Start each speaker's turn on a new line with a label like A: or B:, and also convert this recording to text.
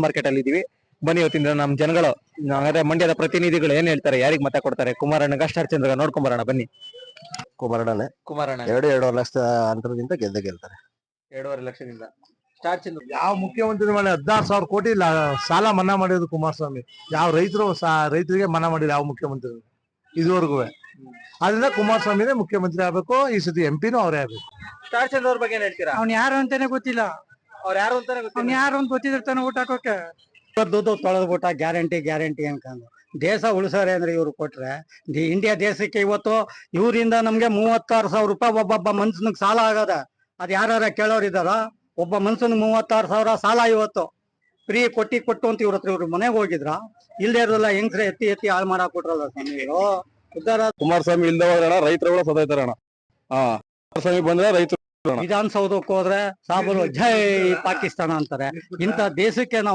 A: Market ಅಲ್ಲಿ ಇದೀವಿ. ಬನ್ನಿ ಇವತ್ತಿನ ನಮ್ಮ ಜನಗಳು ಹಾಗಾದ್ರೆ ಮಂಡ್ಯದ ಪ್ರತಿನಿಧಿಗಳು ಏನ್ ಹೇಳ್ತಾರೆ, ಯಾರಿಗ್ ಮತ ಕೊಡ್ತಾರೆ, ಕುಮಾರಣ್ಣಗ ಸ್ಟಾರ್ ಚಂದ್ರಗ ನೋಡ್ಕೊಂಡ್ ಬರೋಣ ಬನ್ನಿ.
B: ಕುಮಾರಣ್ಣನೇ
A: ಕುಮಾರಣ್ಣ
B: 2.5 ಲಕ್ಷ ಅಂತರದಿಂದ ಗೆಲ್ತಾರೆ.
A: 2.5 ಲಕ್ಷದಿಂದ. ಸ್ಟಾರ್ ಚಂದ್ರ
C: ಯಾವ ಮುಖ್ಯಮಂತ್ರಿ ಮಾಡಿ 16,000 ಕೋಟಿ ಸಾಲ ಮನ್ನಾ ಮಾಡಿರೋದು ಕುಮಾರಸ್ವಾಮಿ. ಯಾವ ರೈತರಿಗೆ ಮನ್ನಾ ಮಾಡಿಲ್ಲ ಯಾವ ಮುಖ್ಯಮಂತ್ರಿ ಇದುವರೆಗೂ. ಅದರಿಂದ ಕುಮಾರಸ್ವಾಮಿನೇ ಮುಖ್ಯಮಂತ್ರಿ ಆಗ್ಬೇಕು. ಈ ಸತಿ ಎಂಪಿನೂ ಅವರೇ ಆಗ್ಬೇಕು.
A: ಸ್ಟಾರ್ ಚಂದ್ರ ಅವ್ರ ಬಗ್ಗೆ ಏನ್ ಹೇಳ್ತೀರಾ?
D: ಅವ್ನ್ ಯಾರು ಅಂತಾನೆ ಗೊತ್ತಿಲ್ಲ.
A: ಅವ್ರು ಯಾರು ಅಂತಾನೆ
D: ಅವ್ನ್
A: ಗೊತ್ತಿಲ್ಲ.
D: ಯಾರು ಅಂತ ಗೊತ್ತಿದ್ರೆ ಊಟ ಹಾಕೋಕೆ ತೊಳೆದ್ಬಿಟ್ಟ ಗ್ಯಾರಂಟಿ ಅನ್ಕೊಂಡು ದೇಶ ಉಳಿಸಾರೆ ಅಂದ್ರೆ ಇವ್ರು ಕೊಟ್ರೆ ಇಂಡಿಯಾ ದೇಶಕ್ಕೆ ಇವತ್ತು ಇವರಿಂದ ನಮ್ಗೆ 36,000 ರೂಪಾಯಿ ಒಬ್ಬೊಬ್ಬ ಮನ್ಸನಿಗೆ ಸಾಲ ಆಗದ. ಅದ್ ಯಾರ ಕೇಳೋರಿದಾರ? ಒಬ್ಬ ಮನ್ಸನ್ 36,000 ಸಾಲ ಇವತ್ತು ಫ್ರೀ ಕೊಟ್ಟು ಅಂತ ಇವ್ರ ಮನೆಗೆ ಹೋಗಿದ್ರ ಇಲ್ದೇ ಇರೋಲ್ಲ. ಹೆಂಗ್ಸ್ರೆ ಎತ್ತಿ ಹಾಳು ಮಾಡಾಕ್ ಕೊಟ್ರಲ್ಲ ಸ್ವಾಮಿ ಇವರು. ಉದ್ದಾರ
B: ಕುಮಾರಸ್ವಾಮಿ ಇಲ್ದ ಹೋದ್ರಣ ರೈತರುಗಳು ಸದೈತಾರಣ. ಕುಮಾರಸ್ವಾಮಿ ಬಂದ್ರೆ ರೈತರು
D: ವಿಧಾನಸೌಧಕ್ಕೆ ಹೋದ್ರೆ ಸಾಬರು ಜೈ ಪಾಕಿಸ್ತಾನ ಅಂತಾರೆ. ಇಂಥ ದೇಶಕ್ಕೆ ನಾವು